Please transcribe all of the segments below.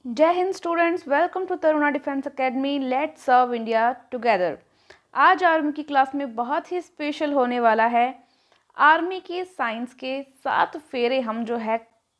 जय हिंद students, welcome to Taruna defence academy. Let's serve India together. आज आर्मी की क्लास में बहुत ही स्पेशल होने वाला है। आर्मी की साइंस के 7 फेरे हम जो है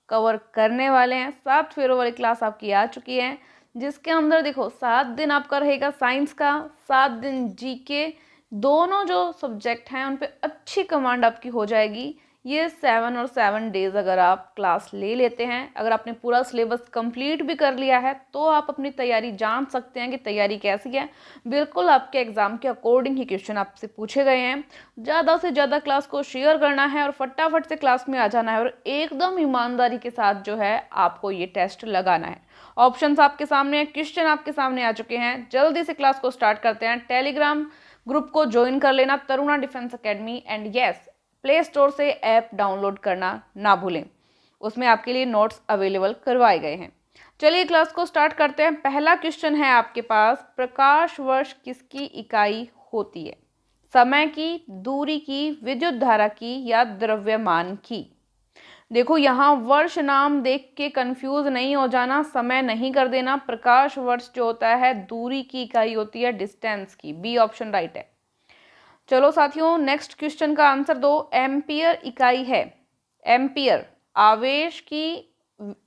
कवर करने वाले हैं। 7 फेरों वाली क्लास आपकी आ चुकी है, जिसके अंदर देखो 7 दिन आपका रहेगा साइंस का, 7 दिन जीके। दोनों जो सब्जेक्ट हैं उन पे अच्छी कमांड आपकी हो जाएगी। ये 7 और 7 डेज अगर आप क्लास ले लेते हैं, अगर आपने पूरा सिलेबस कंप्लीट भी कर लिया है, तो आप अपनी तैयारी जान सकते हैं कि तैयारी कैसी है। बिल्कुल आपके एग्जाम के अकॉर्डिंग ही क्वेश्चन आपसे पूछे गए हैं। ज़्यादा से ज़्यादा क्लास को शेयर करना है और फटाफट से क्लास में आ जाना है और एकदम ईमानदारी के साथ जो है आपको ये टेस्ट लगाना है। ऑप्शंस आपके सामने हैं, क्वेश्चन आपके सामने आ चुके हैं। जल्दी से क्लास को स्टार्ट करते हैं। टेलीग्राम ग्रुप को ज्वाइन कर लेना, Taruna defence academy, and yes, play store से ऐप डाउनलोड करना ना भूलें। उसमें आपके लिए नोट्स अवेलेबल करवाए गए हैं। चलिए क्लास को स्टार्ट करते हैं। पहला क्वेश्चन है आपके पास, प्रकाश वर्ष किसकी इकाई होती है? समय की, दूरी की, विद्युत धारा की या द्रव्यमान की? देखो यहाँ वर्ष नाम देख के कंफ्यूज नहीं हो जाना, समय नहीं कर देना। प्रकाश वर्ष जो होता है दूरी की इकाई होती है, डिस्टेंस की। बी ऑप्शन राइट है। चलो साथियों, नेक्स्ट क्वेश्चन का आंसर दो। एम्पियर इकाई है। एम्पियर आवेश की,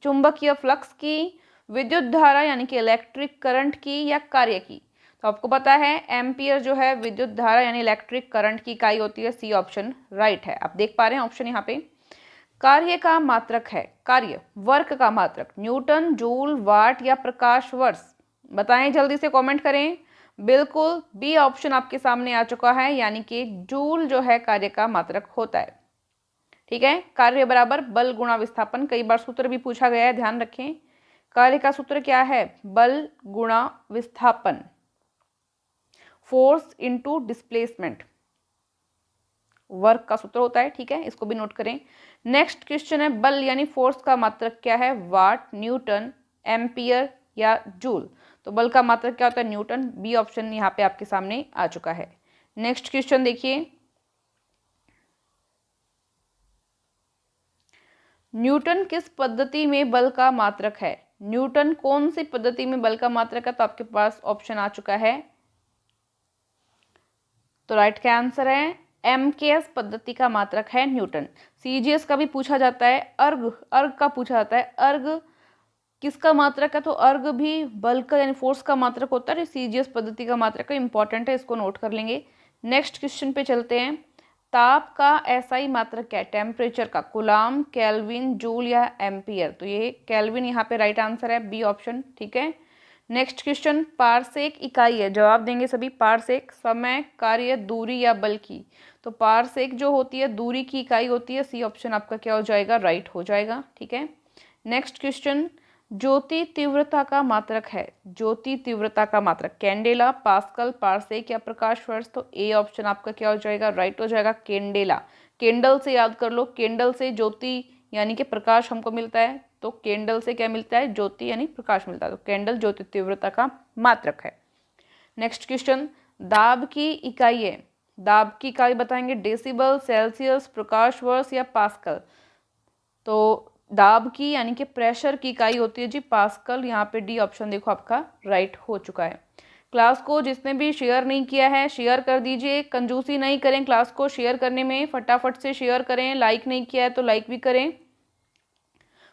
चुंबकीय फ्लक्स की, विद्युत धारा यानी कि इलेक्ट्रिक करंट की या कार्य की? तो आपको पता है एम्पियर जो है विद्युत धारा यानी इलेक्ट्रिक करंट की इकाई होती है। सी ऑप्शन राइट है। आप देख पा रहे हैं ऑप्शन यहाँ पे। कार्य का मात्रक है, कार्य वर्क का मात्रक, न्यूटन, जूल, वाट या प्रकाश वर्ष? बताएं, जल्दी से कमेंट करें। बिल्कुल बी ऑप्शन आपके सामने आ चुका है, यानी कि जूल जो है कार्य का मात्रक होता है। ठीक है, कार्य बराबर बल गुणा विस्थापन। कई बार सूत्र भी पूछा गया है, ध्यान रखें। कार्य का सूत्र क्या है? बल गुणा विस्थापन, फोर्स इनटू डिस्प्लेसमेंट, वर्क का सूत्र होता है। ठीक है, इसको भी नोट करें। नेक्स्ट क्वेश्चन है, बल यानी फोर्स का मात्रक क्या है? वाट, न्यूटन, एम्पियर या जूल? तो बल का मात्रक क्या होता है? न्यूटन। बी ऑप्शन यहाँ पे आपके सामने आ चुका है। नेक्स्ट क्वेश्चन देखिए, न्यूटन किस पद्धति में बल का मात्रक है? न्यूटन कौन सी पद्धति में बल का मात्रक है? तो आपके पास ऑप्शन आ चुका है। तो राइट का आंसर है एमकेएस पद्धति का मात्रक है न्यूटन। सीजीएस का भी पूछा जाता है, अर्ग अर्ग का पूछा जाता है। अर्ग किसका मात्रक है? तो अर्ग भी बल का यानी फोर्स का मात्रक होता है। सीजीएस पद्धति का मात्रक है, इंपॉर्टेंट है, इसको नोट कर लेंगे। नेक्स्ट क्वेश्चन पे चलते हैं। ताप का एसआई मात्रक क्या है? टेम्परेचर का, कूलाम, केल्विन, जूल या एम्पियर? तो ये केल्विन यहाँ पे राइट आंसर है, बी ऑप्शन। ठीक है, नेक्स्ट क्वेश्चन, पारसेक इकाई है, जवाब देंगे सभी। पारसेक समय, कार्य, दूरी या बल की? तो पारसेक जो होती है दूरी की इकाई होती है। सी ऑप्शन आपका क्या हो जाएगा? राइट हो जाएगा। ठीक है, नेक्स्ट क्वेश्चन, ज्योति तीव्रता का मात्रक है। ज्योति तीव्रता का मात्रक कैंडेला, पास्कल, पारसेक या प्रकाश वर्ष? तो ए ऑप्शन आपका क्या हो जाएगा? राइट हो जाएगा, कैंडेला। कैंडल से याद कर लो, कैंडल से ज्योति यानी कि प्रकाश हमको मिलता है, तो कैंडल से क्या मिलता है? ज्योति यानी प्रकाश मिलता है। तो कैंडल ज्योति तीव्रता का मात्रक है। नेक्स्ट क्वेश्चन, दाब की इकाई है। दाब की इकाई बताएंगे, डेसिबल, सेल्सियस, प्रकाश वर्ष या पास्कल? तो दाब की यानी कि प्रेशर की इकाई होती है जी पास्कल। यहाँ पे डी ऑप्शन देखो आपका राइट हो चुका है। क्लास को जिसने भी शेयर नहीं किया है शेयर कर दीजिए, कंजूसी नहीं करें क्लास को शेयर करने में, फटाफट से शेयर करें। लाइक नहीं किया है तो लाइक भी करें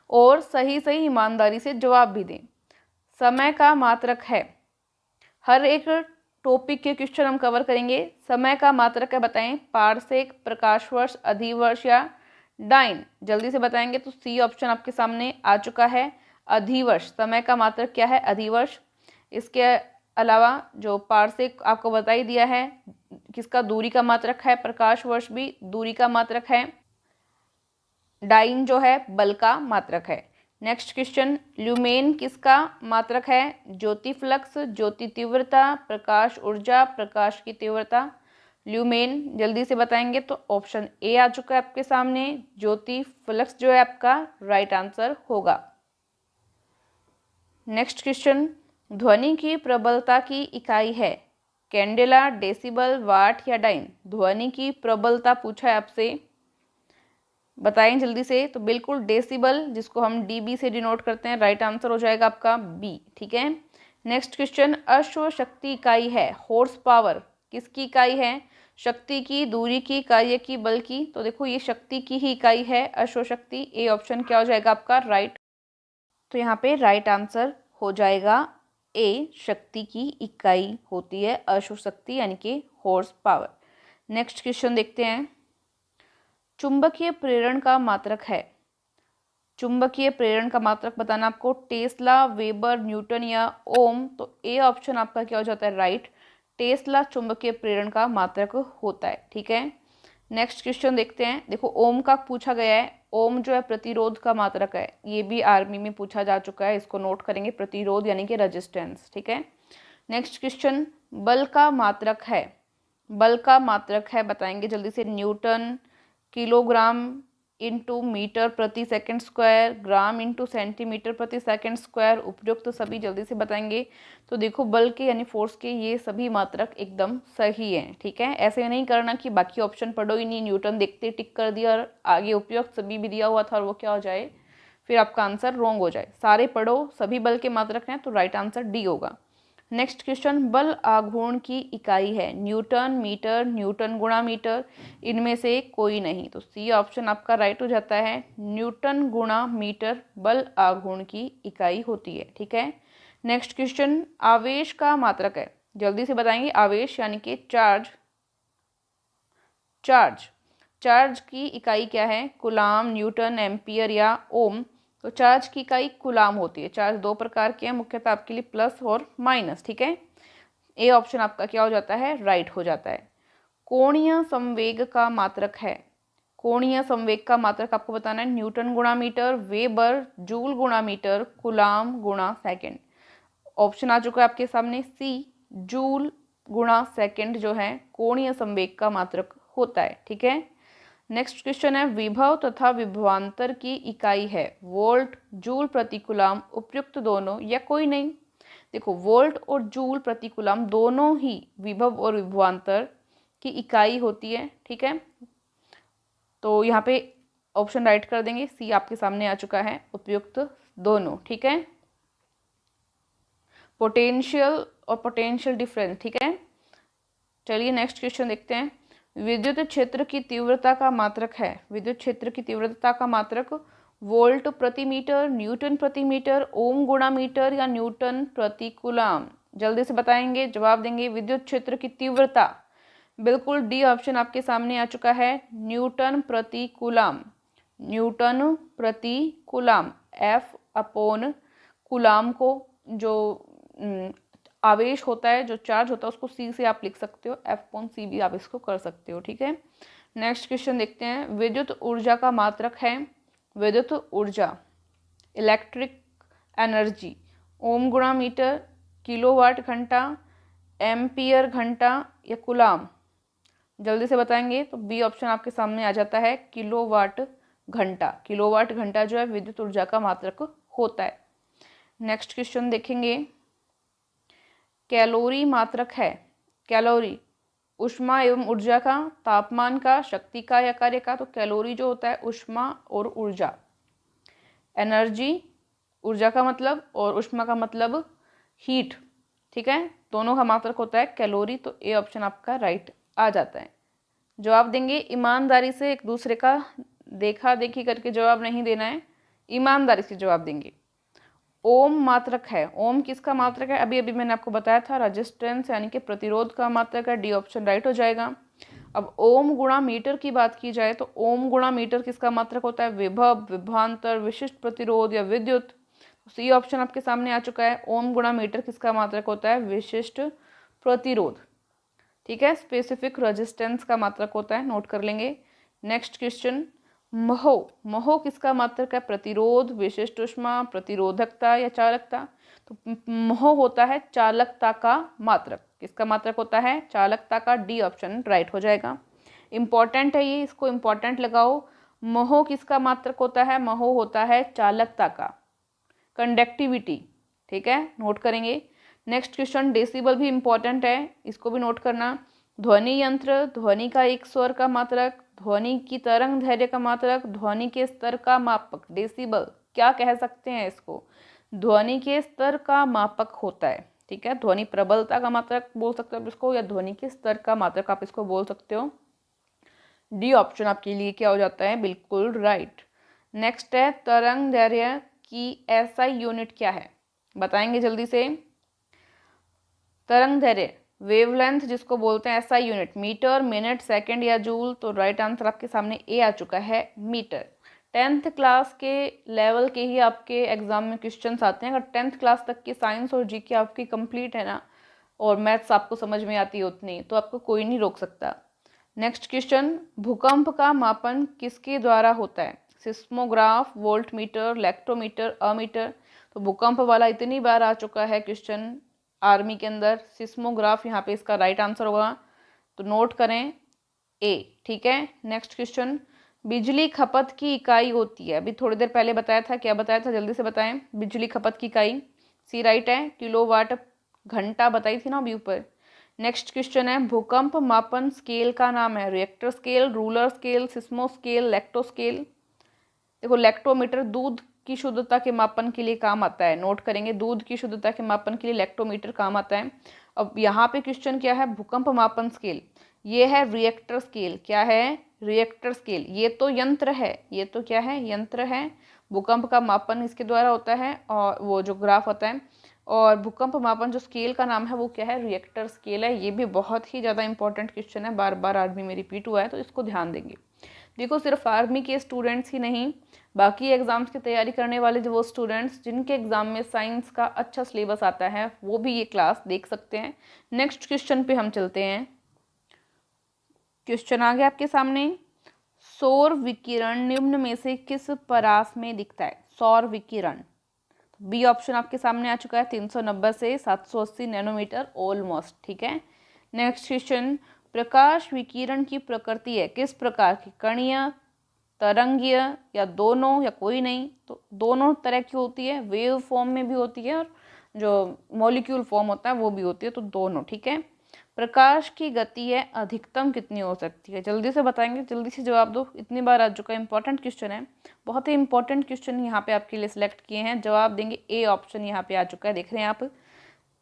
और सही सही ईमानदारी से जवाब भी दें। समय का मात्रक है, हर एक टॉपिक के क्वेश्चन हम कवर करेंगे। समय का मात्रक है, बताएं। पारसेक, प्रकाश वर्ष, अधिवर्ष या डाइन? जल्दी से बताएंगे। तो सी ऑप्शन आपके सामने आ चुका है, अधिवर्ष। समय का मात्रक क्या है? अधिवर्ष। इसके अलावा जो पारसेक आपको बता ही दिया है, किसका दूरी का मात्रक है? प्रकाश वर्ष भी दूरी का मात्रक है। डाइन जो है बल का मात्रक है। नेक्स्ट क्वेश्चन, ल्यूमेन किसका मात्रक है? ज्योति फ्लक्स, ज्योति तीव्रता, प्रकाश ऊर्जा, प्रकाश की तीव्रता? ल्यूमेन जल्दी से बताएंगे। तो ऑप्शन ए आ चुका है आपके सामने, ज्योति फ्लक्स जो है आपका राइट आंसर होगा। नेक्स्ट क्वेश्चन, ध्वनि की प्रबलता की इकाई है। कैंडेला, डेसिबल, वाट या डाइन? ध्वनि की प्रबलता पूछा है आपसे। बताएं जल्दी से। तो बिल्कुल डेसिबल, जिसको हम डीबी से डिनोट करते हैं, राइट आंसर हो जाएगा आपका बी। ठीक है, नेक्स्ट क्वेश्चन, अश्व शक्ति इकाई है हॉर्स पावर, किसकी इकाई है? शक्ति की, दूरी की, कार्य की, बल की? तो देखो ये शक्ति की ही इकाई है अश्व शक्ति। ए ऑप्शन क्या हो जाएगा आपका राइट। तो यहाँ पे राइट आंसर हो जाएगा ए, शक्ति की इकाई होती है अश्व शक्ति यानी कि हॉर्स पावर। नेक्स्ट क्वेश्चन देखते हैं, चुंबकीय प्रेरण का मात्रक है। चुंबकीय प्रेरण का मात्रक बताना आपको, टेस्ला, वेबर, न्यूटन या ओम? तो ए ऑप्शन आपका क्या हो जाता है राइट, टेस्ला चुंबकीय प्रेरण का मात्रक होता है। ठीक है, नेक्स्ट क्वेश्चन देखते हैं। देखो ओम का पूछा गया है, ओम जो है प्रतिरोध का मात्रक है, ये भी आर्मी में पूछा जा चुका है, इसको नोट करेंगे, प्रतिरोध यानी कि रेजिस्टेंस। ठीक है, नेक्स्ट क्वेश्चन, बल का मात्रक है, बल का मात्रक है बताएंगे जल्दी से, न्यूटन, किलोग्राम इंटू मीटर प्रति second square, gram into centimetre प्रति सेकंड स्क्वायर, उपयुक्त तो सभी जल्दी से बताएंगे। तो देखो बल के यानी फोर्स के ये सभी मात्रक एकदम सही हैं। ठीक है, ऐसे नहीं करना कि बाकी ऑप्शन पढ़ो ही नहीं, न्यूटन देखते टिक कर दिया और आगे उपयुक्त सभी भी दिया हुआ था और वो क्या हो जाए, फिर आपका आंसर रॉन्ग हो जाए। सारे पढ़ो, सभी बल के मात्रक हैं, तो राइट आंसर डी होगा। नेक्स्ट क्वेश्चन, बल आघूर्ण की इकाई है, न्यूटन, मीटर, न्यूटन गुणा मीटर, इनमें से कोई नहीं। तो सी ऑप्शन आपका राइट हो जाता है, न्यूटन गुणा मीटर बल आघूर्ण की इकाई होती है। ठीक है, नेक्स्ट क्वेश्चन, आवेश का मात्रक है, जल्दी से बताएंगे, आवेश यानी कि चार्ज, चार्ज, चार्ज की इकाई क्या है, कूलाम, न्यूटन, एम्पियर या ओम? तो चार्ज की इकाई कूलाम होती है। चार्ज दो प्रकार के हैं मुख्यतः आपके लिए, प्लस और माइनस। ठीक है, ए ऑप्शन आपका क्या हो जाता है राइट हो जाता है। कोणीय संवेग का मात्रक है, कोणीय संवेग का मात्रक आपको बताना है, न्यूटन गुणा मीटर, वेबर, जूल गुणा मीटर, कूलाम गुणा सेकेंड? ऑप्शन आ चुका है आपके सामने, सी जूल गुणा सेकेंड जो है कोणीय संवेग का मात्रक होता है। ठीक है, नेक्स्ट क्वेश्चन है, विभव तथा विभवांतर की इकाई है, वोल्ट, जूल प्रति कूलाम, उपयुक्त दोनों या कोई नहीं? देखो वोल्ट और जूल प्रति कूलाम दोनों ही विभव और विभवांतर की इकाई होती है। ठीक है, तो यहाँ पे ऑप्शन राइट कर देंगे, सी आपके सामने आ चुका है, उपयुक्त दोनों। ठीक है, पोटेंशियल और पोटेंशियल डिफरेंस। ठीक है, चलिए नेक्स्ट क्वेश्चन देखते हैं, विद्युत क्षेत्र की तीव्रता का मात्रक है, विद्युत क्षेत्र की तीव्रता का मात्रक वोल्ट प्रति मीटर, न्यूटन प्रति मीटर, ओम गुणा मीटर या न्यूटन प्रति कूलाम? जल्दी से बताएंगे, जवाब देंगे। विद्युत क्षेत्र की तीव्रता बिल्कुल डी ऑप्शन आपके सामने आ चुका है, न्यूटन प्रति कूलाम, न्यूटन प्रति कूलाम। एफ अपॉन कूलाम को जो आवेश होता है, जो चार्ज होता है, उसको सी से आप लिख सकते हो, एफ अपॉन सी भी आप इसको कर सकते हो। ठीक है, नेक्स्ट क्वेश्चन देखते हैं, विद्युत ऊर्जा का मात्रक है, विद्युत ऊर्जा इलेक्ट्रिक एनर्जी, ओम गुणा मीटर, किलोवाट घंटा, एम्पियर घंटा या कूलाम? जल्दी से बताएंगे। तो बी ऑप्शन आपके सामने आ जाता है, किलोवाट घंटा, किलोवाट घंटा जो है विद्युत ऊर्जा का मात्रक होता है। नेक्स्ट क्वेश्चन देखेंगे, कैलोरी मात्रक है, कैलोरी ऊष्मा एवं ऊर्जा का, तापमान का, शक्ति का या कार्य का? तो कैलोरी जो होता है ऊष्मा और ऊर्जा, एनर्जी ऊर्जा का मतलब और ऊष्मा का मतलब हीट। ठीक है, दोनों का मात्रक होता है कैलोरी। तो ए ऑप्शन आपका राइट आ जाता है। जवाब देंगे ईमानदारी से, एक दूसरे का देखा देखी करके जवाब नहीं देना है, ईमानदारी से जवाब देंगे। ओम मात्रक है, ओम किसका मात्रक है? अभी अभी मैंने आपको बताया था, रेजिस्टेंस यानी कि प्रतिरोध का मात्रक है, डी ऑप्शन राइट हो जाएगा। अब ओम गुणा मीटर की बात की जाए तो ओम गुणा मीटर किसका मात्रक होता है? विभव, विभवांतर, विशिष्ट प्रतिरोध या विद्युत? सी ऑप्शन आपके सामने आ चुका है, ओम गुणा मीटर किसका मात्रक होता है? विशिष्ट प्रतिरोध। ठीक है, स्पेसिफिक रेजिस्टेंस का मात्रक होता है, नोट कर लेंगे। नेक्स्ट क्वेश्चन, महो, महो किसका मात्रक है? प्रतिरोध, विशिष्ट ऊष्मा, प्रतिरोधकता या चालकता? तो महो होता है चालकता का मात्रक। किसका मात्रक होता है? चालकता का, डी ऑप्शन राइट हो जाएगा। इंपॉर्टेंट है ये, इसको इंपॉर्टेंट लगाओ। महो किसका मात्रक होता है? महो होता है चालकता का, कंडक्टिविटी। ठीक है, नोट करेंगे। नेक्स्ट क्वेश्चन, डेसिबल भी इंपॉर्टेंट है, इसको भी नोट करना। ध्वनि यंत्र, ध्वनि का एक स्वर का मात्रक, ध्वनि की तरंग दैर्घ्य का मात्रक, ध्वनि के स्तर का मापक, डेसिबल। क्या कह सकते हैं इसको? ध्वनि के स्तर का मापक होता है, ठीक है। ध्वनि प्रबलता का मात्रक बोल सकते हो आप इसको, या ध्वनि के स्तर का मात्रक आप इसको बोल सकते हो। डी ऑप्शन आपके लिए क्या हो जाता है? बिल्कुल राइट। नेक्स्ट है तरंग दैर्घ्य की एसआई यूनिट क्या है? बताएंगे जल्दी से। तरंग दैर्घ्य वेवलेंथ जिसको बोलते हैं SI unit, metre, minute, second या जूल। तो राइट आंसर आपके सामने ए आ चुका है, मीटर। 10th क्लास के लेवल के ही आपके एग्जाम में क्वेश्चंस आते हैं। अगर 10th क्लास तक की साइंस और जीके आपकी कंप्लीट है ना, और मैथ्स आपको समझ में आती है उतनी, तो आपको कोई नहीं रोक सकता। नेक्स्ट क्वेश्चन, भूकंप का मापन किसके द्वारा होता है? Seismograph, voltmeter, lactometer, ammeter. तो भूकंप वाला इतनी बार आ चुका है क्वेश्चन आर्मी के अंदर, सिस्मोग्राफ यहाँ पे इसका राइट आंसर होगा, तो नोट करें ए, ठीक है। नेक्स्ट क्वेश्चन, बिजली खपत की इकाई होती है, अभी थोड़ी देर पहले बताया था, क्या बताया था जल्दी से बताएं। बिजली खपत की इकाई, सी राइट है, किलोवाट घंटा बताई थी ना अभी ऊपर। नेक्स्ट क्वेश्चन है, भूकंप मापन स्केल का नाम है? Richter scale, ruler scale, seismo scale, lacto scale. देखो लेक्टोमीटर दूध की शुद्धता के मापन के लिए काम आता है, नोट करेंगे, दूध की शुद्धता के मापन के लिए लेक्टोमीटर काम आता है। अब यहाँ पे क्वेश्चन क्या है? भूकंप मापन स्केल, ये है रिएक्टर स्केल। क्या है? Richter scale. ये तो यंत्र है, ये तो क्या है? यंत्र है। भूकंप का मापन इसके द्वारा होता है, और वो जो ग्राफ होता है, और भूकंप मापन जो स्केल का नाम है वो क्या है? रिएक्टर स्केल है। ये भी बहुत ही ज़्यादा इंपॉर्टेंट क्वेश्चन है, बार बार आर्मी में रिपीट हुआ है, तो इसको ध्यान देंगे। देखो सिर्फ आर्मी के स्टूडेंट्स ही नहीं, बाकी एग्जाम्स की तैयारी करने वाले जो वो स्टूडेंट्स जिनके एग्जाम में साइंस का अच्छा सिलेबस आता है, वो भी ये क्लास देख सकते हैं। नेक्स्ट क्वेश्चन पे हम चलते हैं। क्वेश्चन आ गया आपके सामने, सौर विकिरण निम्न में से किस परास में दिखता है? सौर विकिरण, बी ऑप्शन आपके सामने आ चुका है, 390 से 780 नैनोमीटर ऑलमोस्ट, ठीक है। नेक्स्ट क्वेश्चन, प्रकाश विकिरण की प्रकृति है किस प्रकार की? कणीय, तरंगीय, या दोनों, या कोई नहीं? तो दोनों तरह की होती है, वेव फॉर्म में भी होती है और जो मॉलिक्यूल फॉर्म होता है वो भी होती है, तो दोनों, ठीक है। प्रकाश की गति है अधिकतम कितनी हो सकती है? जल्दी से बताएंगे, जल्दी से जवाब दो, इतनी बार आ चुका है, इंपॉर्टेंट क्वेश्चन है, बहुत ही इंपॉर्टेंट क्वेश्चन यहाँ पे आपके लिए सिलेक्ट किए हैं। जवाब देंगे ए ऑप्शन यहाँ पे आ चुका है, देख रहे हैं आप,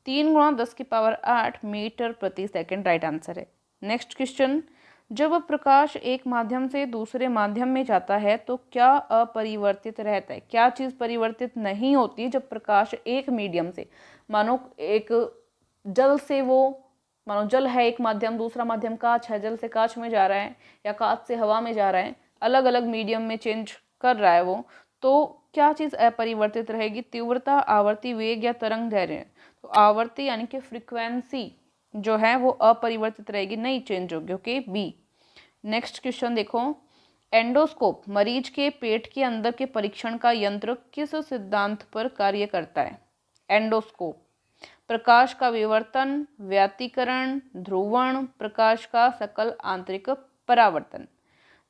3 × 10⁸ मीटर प्रति सेकंड राइट आंसर है। नेक्स्ट क्वेश्चन, जब प्रकाश एक माध्यम से दूसरे माध्यम में जाता है तो क्या अपरिवर्तित रहता है? क्या चीज़ परिवर्तित नहीं होती जब प्रकाश एक मीडियम से, मानो एक जल से, वो मानो जल है एक माध्यम, दूसरा माध्यम कांच है, जल से कांच में जा रहा है या कांच से हवा में जा रहा है, अलग अलग मीडियम में चेंज कर रहा है वो, तो क्या चीज़ अपरिवर्तित रहेगी? तीव्रता, आवर्ती, वेग, या तरंग दैर्घ्य? तो आवर्ती यानी कि फ्रीक्वेंसी जो है वो अपरिवर्तित रहेगी, नहीं चेंज होगी, ओके, बी। नेक्स्ट क्वेश्चन देखो, एंडोस्कोप मरीज के पेट के अंदर के परीक्षण का यंत्र किस सिद्धांत पर कार्य करता है? एंडोस्कोप, प्रकाश का विवर्तन, व्यतिकरण, ध्रुवण, प्रकाश का सकल आंतरिक परावर्तन।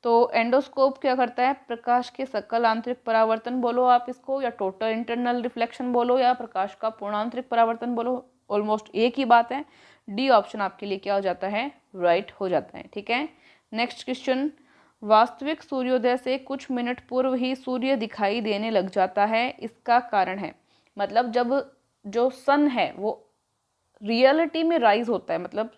तो एंडोस्कोप क्या करता है? प्रकाश के सकल आंतरिक परावर्तन बोलो आप इसको, या टोटल इंटरनल रिफ्लेक्शन बोलो, या प्रकाश का पूर्णांतरिक परावर्तन बोलो, ऑलमोस्ट एक ही बात है। डी ऑप्शन आपके लिए क्या हो जाता है? राइट हो जाता है, ठीक है। नेक्स्ट क्वेश्चन, वास्तविक सूर्योदय से कुछ मिनट पूर्व ही सूर्य दिखाई देने लग जाता है, इसका कारण है? मतलब जब जो सन है वो रियलिटी में राइज होता है, मतलब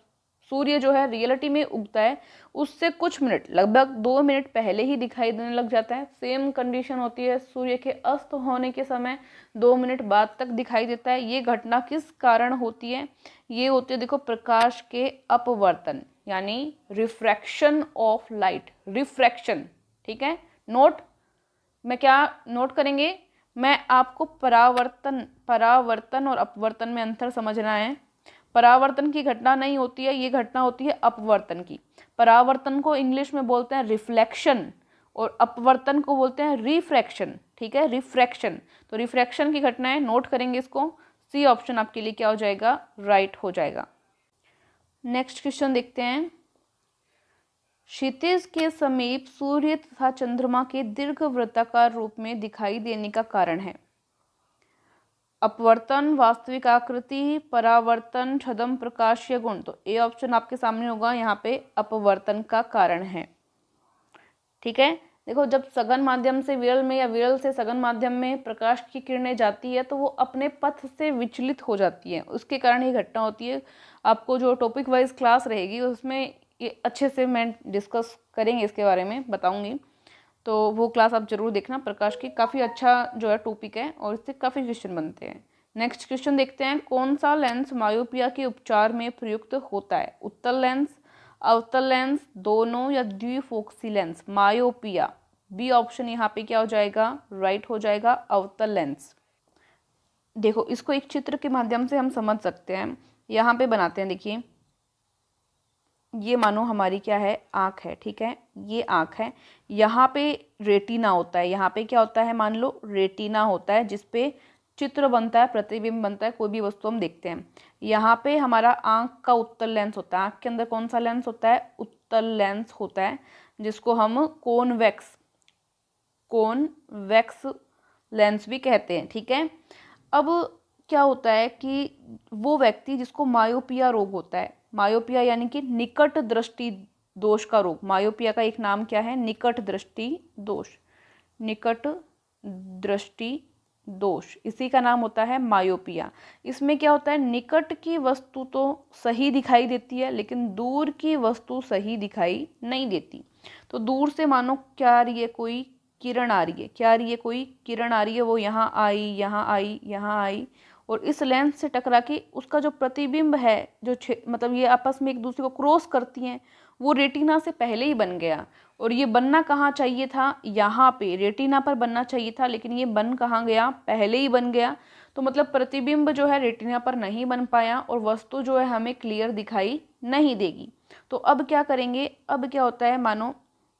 सूर्य जो है रियलिटी में उगता है, उससे कुछ मिनट, लगभग 2 मिनट पहले ही दिखाई देने लग जाता है। सेम कंडीशन होती है सूर्य के अस्त होने के समय, 2 मिनट बाद तक दिखाई देता है। ये घटना किस कारण होती है? ये होती है, देखो, प्रकाश के अपवर्तन, यानी रिफ्रैक्शन ऑफ लाइट, रिफ्रैक्शन, ठीक है। नोट में क्या नोट करेंगे? मैं आपको परावर्तन और अपवर्तन में अंतर समझना है। परावर्तन की घटना नहीं होती है, ये घटना होती है अपवर्तन की। परावर्तन को इंग्लिश में बोलते हैं रिफ्लेक्शन, और अपवर्तन को बोलते हैं रिफ्रैक्शन, ठीक है, रिफ्रैक्शन। तो रिफ्रैक्शन की घटना है, नोट करेंगे इसको, सी ऑप्शन आपके लिए क्या हो जाएगा? राइट हो जाएगा। नेक्स्ट क्वेश्चन देखते हैं, क्षितिज के समीप सूर्य तथा चंद्रमा के दीर्घ वृत्ताकार रूप में दिखाई देने का कारण है? अपवर्तन, वास्तविक आकृति, परावर्तन, छदम, प्रकाशीय गुण। तो ए ऑप्शन आपके सामने होगा, यहाँ पे अपवर्तन का कारण है। ठीक है, देखो जब सघन माध्यम से विरल में या विरल से सघन माध्यम में प्रकाश की किरणें जाती है तो वो अपने पथ से विचलित हो जाती है, उसके कारण ये घटना होती है। आपको जो टॉपिक वाइज क्लास रहेगी उसमें ये अच्छे से मैं डिस्कस करेंगे, इसके बारे में बताऊंगी, तो वो क्लास आप जरूर देखना। प्रकाश की काफ़ी अच्छा जो है टॉपिक है और इससे काफ़ी क्वेश्चन बनते हैं। नेक्स्ट क्वेश्चन देखते हैं, कौन सा लेंस मायोपिया के उपचार में प्रयुक्त होता है? उत्तल लेंस, अवतल लेंस, दोनों या द्विफोक्सी लेंस? मायोपिया, बी ऑप्शन यहाँ पे क्या हो जाएगा, राइट हो जाएगा, अवतल लेंस। देखो इसको एक चित्र के माध्यम से हम समझ सकते हैं, यहाँ पे बनाते हैं। देखिए ये मानो हमारी क्या है, आँख है, ठीक है, ये आँख है, यहाँ पे रेटिना होता है, यहाँ पे क्या होता है, मान लो रेटिना होता है जिसपे चित्र बनता है, प्रतिबिंब बनता है, कोई भी वस्तु हम देखते हैं। यहाँ पे हमारा आँख का उत्तल लेंस होता है। आँख के अंदर कौन सा लेंस होता है, उत्तल लेंस होता है, जिसको हम कॉन्वेक्स लेंस भी कहते हैं। ठीक है, अब क्या होता है कि वो व्यक्ति जिसको मायोपिया रोग होता है, मायोपिया यानी कि निकट दृष्टि दोष का रोग, मायोपिया का एक नाम क्या है, निकट दृष्टि दोष, निकट दृष्टि दोष, इसी का नाम होता है मायोपिया। इसमें क्या होता है, निकट की वस्तु तो सही दिखाई देती है लेकिन दूर की वस्तु सही दिखाई नहीं देती। तो दूर से मानो क्या आ रही है, कोई किरण आ रही है, क्या आ रही है, कोई किरण आ रही है, वो यहाँ आई, यहाँ आई, यहाँ आई, और इस लेंस से टकरा के उसका जो प्रतिबिंब है, जो मतलब ये आपस में एक दूसरे को क्रॉस करती हैं, वो रेटिना से पहले ही बन गया। और ये बनना कहाँ चाहिए था, यहाँ पे रेटिना पर बनना चाहिए था, लेकिन ये बन कहाँ गया, पहले ही बन गया। तो मतलब प्रतिबिंब जो है रेटिना पर नहीं बन पाया और वस्तु जो है हमें क्लियर दिखाई नहीं देगी। तो अब क्या करेंगे, अब क्या होता है, मानो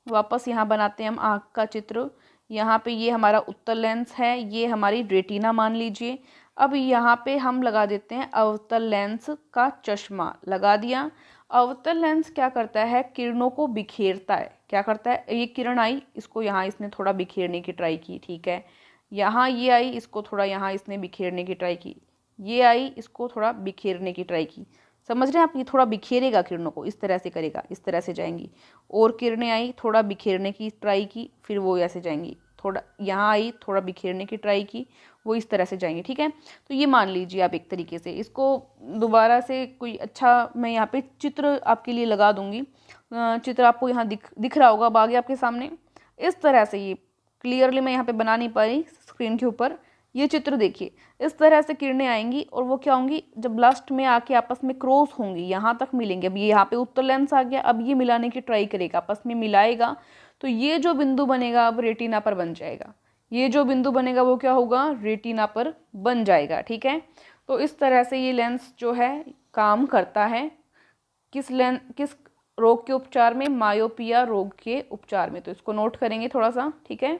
वापस यहाँ बनाते हैं हम आँख का चित्र। यहाँ पे ये हमारा उत्तल लेंस है, ये हमारी रेटिना मान लीजिए। अब यहाँ पे हम लगा देते हैं अवतल लेंस का चश्मा, लगा दिया। अवतल लेंस क्या करता है, किरणों को बिखेरता है। क्या करता है, ये किरण आई, इसको यहाँ इसने थोड़ा बिखेरने की ट्राई की, ठीक है, यहाँ ये आई, इसको थोड़ा यहाँ इसने बिखेरने की ट्राई की, ये आई, इसको थोड़ा बिखेरने की ट्राई की। समझ रहे हैं आप, ये थोड़ा बिखेरेगा किरणों को, इस तरह से करेगा, इस तरह से जाएंगी। और किरणें आई, थोड़ा बिखेरने की ट्राई की, फिर वो ऐसे जाएंगी, थोड़ा यहाँ आई, थोड़ा बिखेरने की ट्राई की, वो इस तरह से जाएंगे। ठीक है, तो ये मान लीजिए आप एक तरीके से इसको दोबारा से कोई अच्छा, मैं यहाँ पे चित्र आपके लिए लगा दूंगी, चित्र आपको यहाँ दिख रहा होगा अब आगे आपके सामने। इस तरह से ये क्लियरली मैं यहाँ पे बना नहीं पाई स्क्रीन के ऊपर, ये चित्र देखिए, इस तरह से किरणें आएंगी और वो क्या होंगी, जब लास्ट में आके आपस में क्रॉस होंगी, यहाँ तक मिलेंगे। अब ये यहाँ पे उत्तल लेंस आ गया, अब ये मिलाने की ट्राई करेगा, आपस में मिलाएगा, तो ये जो बिंदु बनेगा अब रेटिना पर बन जाएगा। ये जो बिंदु बनेगा वो क्या होगा, रेटिना पर बन जाएगा। ठीक है, तो इस तरह से ये लेंस जो है काम करता है किस रोग के उपचार में, मायोपिया रोग के उपचार में। तो इसको नोट करेंगे थोड़ा सा, ठीक है।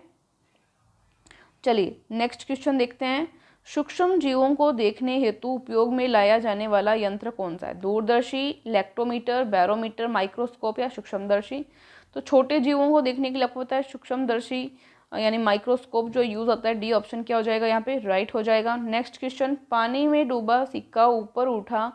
चलिए नेक्स्ट क्वेश्चन देखते हैं, सूक्ष्म जीवों को देखने हेतु उपयोग में लाया जाने वाला यंत्र कौन सा है? दूरदर्शी, इलेक्ट्रोमीटर, बैरोमीटर, माइक्रोस्कोप या सूक्ष्मदर्शी? तो छोटे जीवों को देखने के लिए आपको पता है सूक्ष्मदर्शी यानी माइक्रोस्कोप जो यूज होता है, डी ऑप्शन क्या हो जाएगा यहाँ पे, राइट हो जाएगा। नेक्स्ट क्वेश्चन, पानी में डूबा सिक्का ऊपर उठा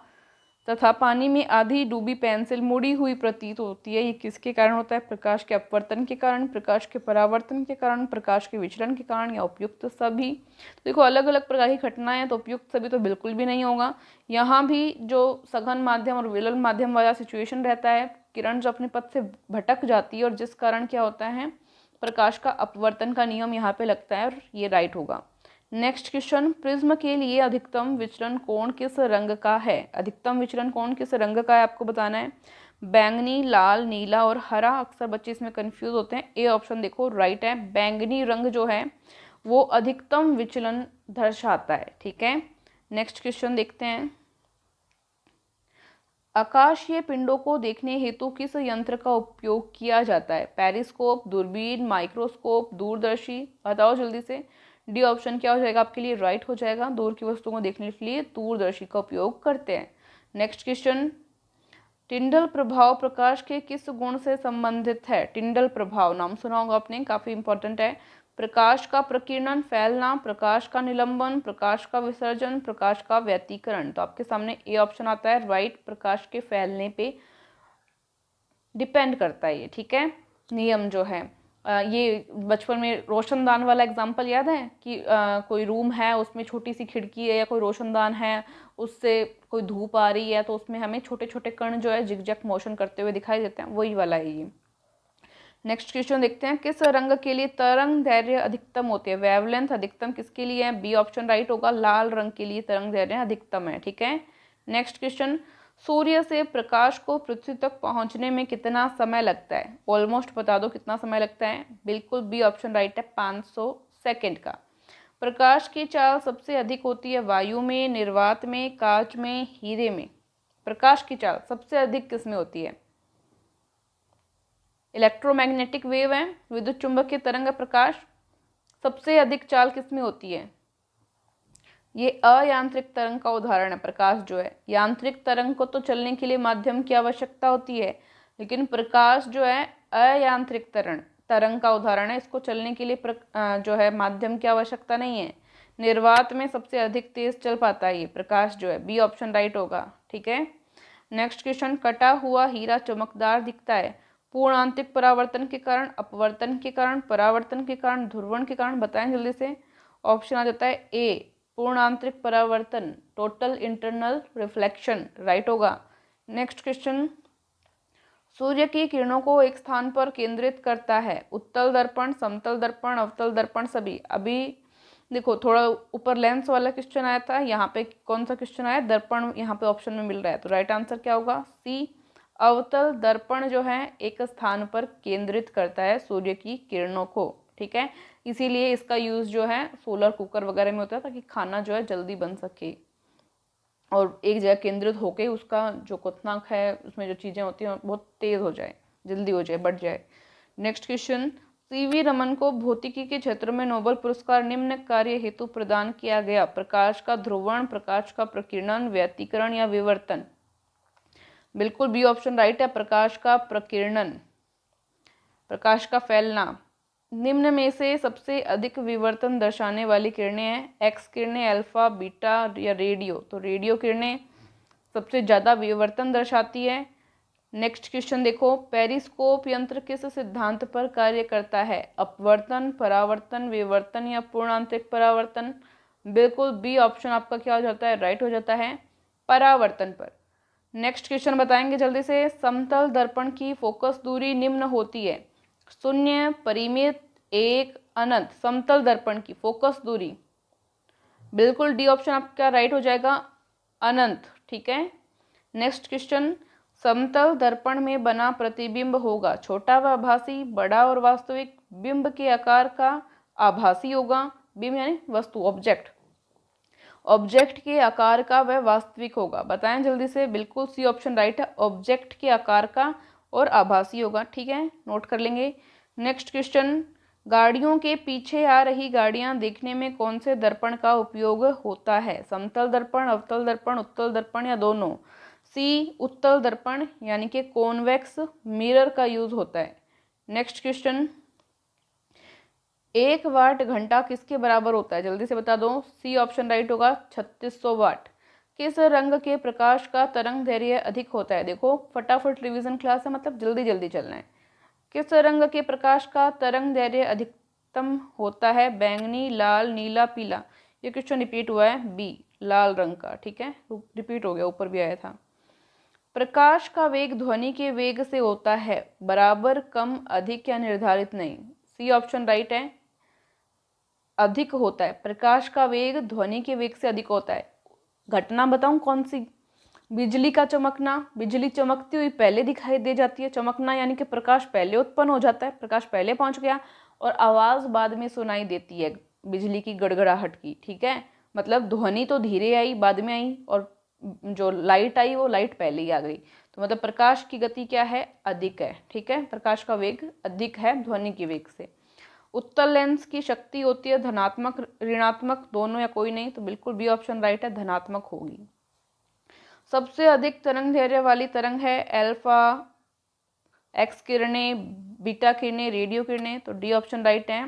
तथा पानी में आधी डूबी पेंसिल मुड़ी हुई प्रतीत होती है, ये किसके कारण होता है? प्रकाश के अपवर्तन के कारण, प्रकाश के परावर्तन के कारण, प्रकाश के विचलन के कारण, या उपयुक्त सभी? तो देखो अलग अलग प्रकार की घटनाएं हैं, तो उपयुक्त सभी तो बिल्कुल भी नहीं होगा। यहाँ भी जो सघन माध्यम और विरल माध्यम वाला सिचुएशन रहता है, किरण जो अपने पथ से भटक जाती है और जिस कारण क्या होता है, प्रकाश का अपवर्तन का नियम यहाँ पे लगता है, और ये राइट होगा। नेक्स्ट क्वेश्चन, प्रिज्म के लिए अधिकतम विचलन कोण किस रंग का है? अधिकतम विचलन कोण किस रंग का है आपको बताना है। बैंगनी, लाल, नीला और हरा, अक्सर बच्चे इसमें कंफ्यूज होते हैं। ए ऑप्शन देखो राइट है, बैंगनी रंग जो है वो अधिकतम विचलन दर्शाता है। ठीक है, नेक्स्ट क्वेश्चन देखते हैं, आकाशीय पिंडों को देखने हेतु किस यंत्र का उपयोग किया जाता है? पेरिस्कोप, दूरबीन, माइक्रोस्कोप, दूरदर्शी? बताओ जल्दी से। डी ऑप्शन क्या हो जाएगा आपके लिए, राइट हो जाएगा। दूर की वस्तुओं को देखने के लिए दूरदर्शी का उपयोग करते हैं। नेक्स्ट क्वेश्चन, टिंडल प्रभाव प्रकाश के किस गुण से संबंधित है? टिंडल प्रभाव नाम सुना होगा आपने, काफी इंपॉर्टेंट है। प्रकाश का प्रकीर्णन, फैलना, प्रकाश का निलंबन, प्रकाश का विसर्जन, प्रकाश का व्यतिकरण। तो आपके सामने ए ऑप्शन आता है राइट, प्रकाश के फैलने पे डिपेंड करता है ये, ठीक है। नियम जो है ये बचपन में रोशनदान वाला एग्जाम्पल याद है कि कोई रूम है, उसमें छोटी सी खिड़की है या कोई रोशनदान है, उससे कोई धूप आ रही है तो उसमें हमें छोटे छोटे कण जो है जिगजैग मोशन करते हुए दिखाई देते हैं, वही वाला है ये। नेक्स्ट क्वेश्चन देखते हैं, किस रंग के लिए तरंग दैर्घ्य अधिकतम होती है? वेवलेंथ अधिकतम किसके लिए है? बी ऑप्शन राइट होगा, लाल रंग के लिए तरंग दैर्घ्य अधिकतम है, ठीक है। नेक्स्ट क्वेश्चन, सूर्य से प्रकाश को पृथ्वी तक पहुंचने में कितना समय लगता है? ऑलमोस्ट बता दो कितना समय लगता है। बिल्कुल बी ऑप्शन राइट है, 500 सेकेंड का। प्रकाश की चाल सबसे अधिक होती है वायु में, निर्वात में, कांच में, हीरे में? प्रकाश की चाल सबसे अधिक किस में होती है? इलेक्ट्रोमैग्नेटिक वेव है, विद्युत चुंबकीय तरंग प्रकाश। सबसे अधिक चाल किस में होती है? ये अयांत्रिक तरंग का उदाहरण है प्रकाश जो है। यांत्रिक तरंग को तो चलने के लिए माध्यम की आवश्यकता होती है, लेकिन प्रकाश जो है अयांत्रिक तरंग का उदाहरण है, इसको चलने के लिए जो है माध्यम की आवश्यकता नहीं है। निर्वात में सबसे अधिक तेज चल पाता है ये प्रकाश जो है, बी ऑप्शन राइट होगा, ठीक है। नेक्स्ट क्वेश्चन, कटा हुआ हीरा चमकदार दिखता है पूर्ण आंतरिक परावर्तन के कारण, अपवर्तन के कारण, परावर्तन के कारण, ध्रुवण के कारण? बताएं जल्दी से। ऑप्शन आ जाता है ए, पूर्ण आंतरिक परावर्तन, टोटल इंटरनल रिफ्लेक्शन, राइट होगा। नेक्स्ट क्वेश्चन, सूर्य की किरणों को एक स्थान पर केंद्रित करता है उत्तल दर्पण, समतल दर्पण, अवतल दर्पण, सभी? अभी देखो थोड़ा ऊपर लेंस वाला क्वेश्चन आया था, यहाँ पे कौन सा क्वेश्चन आया? दर्पण यहाँ पे ऑप्शन में मिल रहा है, तो राइट आंसर क्या होगा? सी, अवतल दर्पण जो है एक स्थान पर केंद्रित करता है सूर्य की किरणों को, ठीक है। इसीलिए इसका यूज जो है सोलर कुकर वगैरह में होता है, ताकि खाना जो है जल्दी बन सके और एक जगह केंद्रित होके उसका जो क्वथनांक है, उसमें जो चीज़ें होती हैं बहुत तेज हो जाए, जल्दी हो जाए, बढ़ जाए। नेक्स्ट क्वेश्चन, सीवी रमन को भौतिकी के क्षेत्र में नोबेल पुरस्कार निम्न कार्य हेतु प्रदान किया गया? प्रकाश का ध्रुवण, प्रकाश का प्रकीर्णन, व्यतिकरण या विवर्तन? बिल्कुल बी ऑप्शन राइट है, प्रकाश का प्रकीर्णन, प्रकाश का फैलना। निम्न में से सबसे अधिक विवर्तन दर्शाने वाली किरणें हैं? एक्स किरणें, अल्फा, बीटा या रेडियो? तो रेडियो किरणें सबसे ज़्यादा विवर्तन दर्शाती है। नेक्स्ट क्वेश्चन देखो, पेरिस्कोप यंत्र किस सिद्धांत पर कार्य करता है? अपवर्तन, परावर्तन, विवर्तन या पूर्ण आंतरिक परावर्तन? बिल्कुल बी ऑप्शन आपका क्या हो जाता है? राइट हो जाता है, परावर्तन पर। नेक्स्ट क्वेश्चन बताएंगे जल्दी से, समतल दर्पण की फोकस दूरी निम्न होती है? 0, परिमित, 1, अनंत? समतल दर्पण की फोकस दूरी बिल्कुल डी ऑप्शन आपका राइट हो जाएगा, अनंत, ठीक है। नेक्स्ट क्वेश्चन, समतल दर्पण में बना प्रतिबिंब होगा छोटा व आभासी, बड़ा और वास्तविक? बिंब के आकार का आभासी होगा, बिंब यानी वस्तु, ऑब्जेक्ट, ऑब्जेक्ट के आकार का वह वास्तविक होगा? बताएं जल्दी से। बिल्कुल सी ऑप्शन राइट है, ऑब्जेक्ट के आकार का और आभासी होगा, ठीक है, नोट कर लेंगे। नेक्स्ट क्वेश्चन, गाड़ियों के पीछे आ रही गाड़ियां देखने में कौन से दर्पण का उपयोग होता है? समतल दर्पण, अवतल दर्पण, उत्तल दर्पण या दोनों? सी, उत्तल दर्पण यानी कि कॉन्वेक्स मिरर का यूज होता है। नेक्स्ट क्वेश्चन, 1 वाट घंटा किसके बराबर होता है? जल्दी से बता दो। सी ऑप्शन राइट होगा, 3600 वाट। किस रंग के प्रकाश का तरंग दैर्घ्य अधिक होता है? देखो फटाफट रिवीजन क्लास है, मतलब जल्दी जल्दी चलना है। किस रंग के प्रकाश का तरंग दैर्घ्य अधिकतम होता है? बैंगनी, लाल, नीला, पीला? ये क्वेश्चन रिपीट हुआ है, बी, लाल रंग का, ठीक है, रिपीट हो गया, ऊपर भी आया था। प्रकाश का वेग ध्वनि के वेग से होता है, बराबर, कम, अधिक या निर्धारित नहीं? सी ऑप्शन राइट है, अधिक होता है। प्रकाश का वेग ध्वनि के वेग से अधिक होता है। घटना बताऊं कौन सी? बिजली का चमकना। बिजली चमकती हुई पहले दिखाई दे जाती है, चमकना यानी कि प्रकाश पहले उत्पन्न हो जाता है, प्रकाश पहले पहुंच गया, और आवाज बाद में सुनाई देती है बिजली की गड़गड़ाहट की, ठीक है। मतलब ध्वनि तो धीरे आई, बाद में आई, और जो लाइट आई वो लाइट पहले ही आ गई। तो मतलब प्रकाश की गति क्या है? अधिक है, ठीक है, प्रकाश का वेग अधिक है ध्वनि के वेग से। उत्तल लेंस की शक्ति होती है धनात्मक, ऋणात्मक, दोनों या कोई नहीं? तो बिल्कुल बी ऑप्शन राइट है, धनात्मक होगी। सबसे अधिक तरंग दैर्घ्य वाली तरंग है अल्फा, एक्स किरणें, बीटा किरणें, रेडियो किरणें? तो डी ऑप्शन राइट है,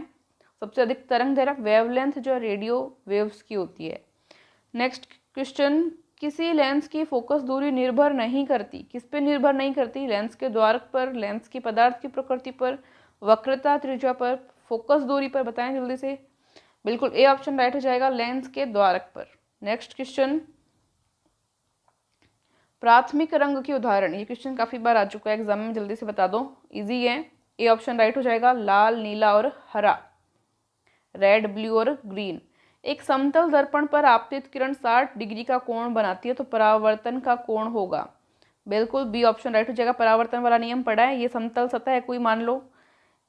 सबसे अधिक तरंग दैर्घ्य वेवलेंथ जो रेडियो वेव्स की होती है। नेक्स्ट क्वेश्चन, किसी लेंस की फोकस दूरी निर्भर नहीं करती, किस पे निर्भर नहीं करती? लेंस के द्वारक पर, लेंस की पदार्थ की प्रकृति पर, वक्रता त्रिज्या पर, फोकस दूरी पर। बताएं जल्दी से। बिल्कुल ए ऑप्शन राइट हो जाएगा, लेंस के द्वारक पर। नेक्स्ट क्वेश्चन, प्राथमिक रंग के उदाहरण। ये क्वेश्चन काफी बार आ चुका है एग्जाम में, जल्दी से बता दो, इजी है। ए ऑप्शन राइट हो जाएगा, लाल, नीला और हरा, रेड, ब्लू और ग्रीन। एक समतल दर्पण पर आपतित किरण 60 डिग्री का कोण बनाती है तो परावर्तन का कोण होगा। बिल्कुल बी ऑप्शन राइट हो जाएगा। परावर्तन वाला नियम पढ़ा है। ये समतल सतह है कोई, मान लो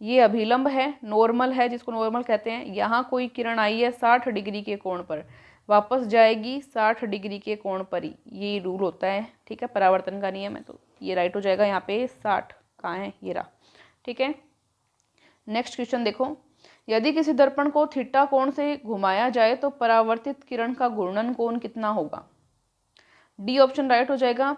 ये अभिलंब है, नॉर्मल है जिसको नॉर्मल कहते हैं। यहाँ कोई किरण आई है 60 डिग्री के कोण पर, वापस जाएगी 60 डिग्री के कोण पर ही, ये रूल होता है, ठीक है, परावर्तन का नियम है। तो ये राइट हो जाएगा यहाँ पे 60, कहाँ है, ये रहा, ठीक है। नेक्स्ट क्वेश्चन देखो, यदि किसी दर्पण को थीटा कोण से घुमाया जाए तो परावर्तित किरण का घूर्णन कोण कितना होगा? डी ऑप्शन राइट हो जाएगा,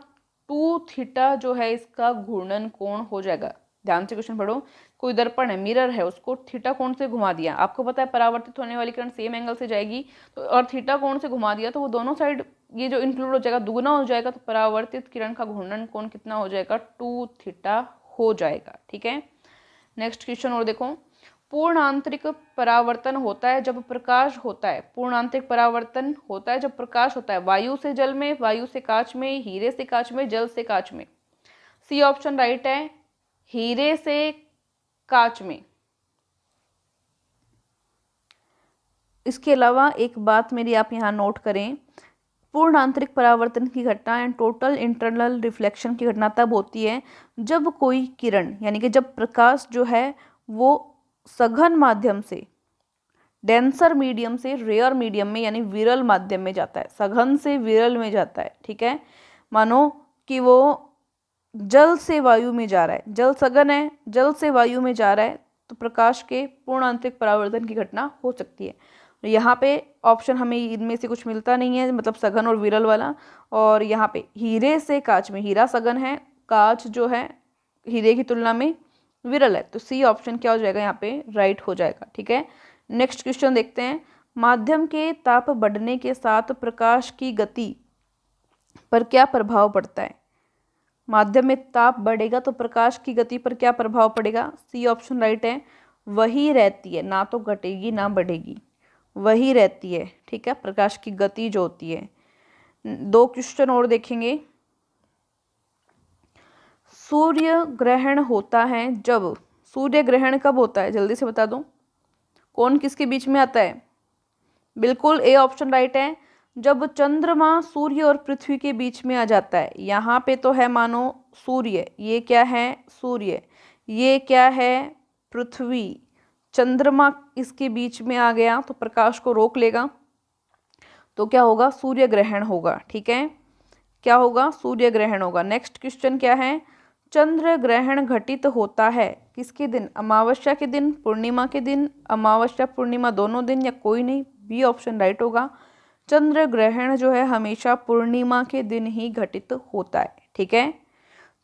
2 थीटा जो है इसका घूर्णन कोण हो जाएगा। ध्यान से क्वेश्चन पढ़ो, कोई दर्पण है, मिरर है, उसको थीटा कोण से घुमा दिया, आपको पता है परावर्तित होने वाली किरण सेम एंगल से जाएगी, तो और थीटा कोण से घुमा दिया तो वो दोनों साइड ये जो इंक्लूड हो जाएगा, दुगुना हो जाएगा, तो परावर्तित किरण का घूर्णन कोण कितना हो जाएगा? 2 थीटा हो जाएगा, ठीक है। नेक्स्ट क्वेश्चन और देखो, पूर्ण आंतरिक परावर्तन होता है जब प्रकाश होता है। पूर्ण आंतरिक परावर्तन होता है जब प्रकाश होता है वायु से जल में, वायु से कांच में, हीरे से कांच में, जल से कांच में। सी ऑप्शन राइट है, हीरे से कांच में। इसके अलावा एक बात मेरी आप यहाँ नोट करें, पूर्ण आंतरिक परावर्तन की घटना एंड टोटल इंटरनल रिफ्लेक्शन की घटना तब होती है जब कोई किरण, यानी कि जब प्रकाश जो है वो सघन माध्यम से, डेंसर मीडियम से रेयर मीडियम में यानी विरल माध्यम में जाता है, सघन से विरल में जाता है, ठीक है। मानो कि वो जल से वायु में जा रहा है, जल सघन है, जल से वायु में जा रहा है, तो प्रकाश के पूर्ण आंतरिक परावर्तन की घटना हो सकती है। यहाँ पे ऑप्शन हमें इनमें से कुछ मिलता नहीं है, मतलब सघन और विरल वाला। और यहाँ पे हीरे से कांच में, हीरा सघन है, कांच जो है हीरे की तुलना में विरल है, तो सी ऑप्शन क्या हो जाएगा यहाँ पे? राइट हो जाएगा, ठीक है। नेक्स्ट क्वेश्चन देखते हैं, माध्यम के ताप बढ़ने के साथ प्रकाश की गति पर क्या प्रभाव पड़ता है? माध्यम में ताप बढ़ेगा तो प्रकाश की गति पर क्या प्रभाव पड़ेगा? सी ऑप्शन राइट है, वही रहती है, ना तो घटेगी ना बढ़ेगी, वही रहती है, ठीक है, प्रकाश की गति जो होती है। 2 क्वेश्चन और देखेंगे, सूर्य ग्रहण होता है जब, सूर्य ग्रहण कब होता है? जल्दी से बता दो, कौन किसके बीच में आता है? बिल्कुल ए ऑप्शन राइट है, जब चंद्रमा सूर्य और पृथ्वी के बीच में आ जाता है। यहाँ पे तो है मानो सूर्य, ये क्या है? सूर्य, ये क्या है? पृथ्वी, चंद्रमा इसके बीच में आ गया तो प्रकाश को रोक लेगा, तो क्या होगा? सूर्य ग्रहण होगा, ठीक है, क्या होगा? सूर्य ग्रहण होगा। नेक्स्ट क्वेश्चन क्या है, चंद्र ग्रहण घटित होता है किसके दिन? अमावस्या के दिन, पूर्णिमा के दिन, अमावस्या पूर्णिमा दोनों दिन, या कोई नहीं? बी ऑप्शन राइट होगा, चंद्र ग्रहण जो है हमेशा पूर्णिमा के दिन ही घटित होता है, ठीक है।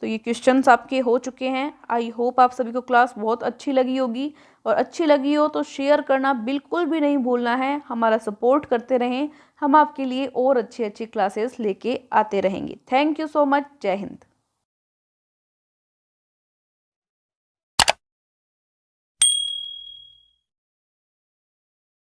तो ये क्वेश्चंस आपके हो चुके हैं। आई होप आप सभी को क्लास बहुत अच्छी लगी होगी, और अच्छी लगी हो तो शेयर करना बिल्कुल भी नहीं भूलना है। हमारा सपोर्ट करते रहें, हम आपके लिए और अच्छी अच्छी क्लासेस लेके आते रहेंगे। थैंक यू सो मच, जय हिंद।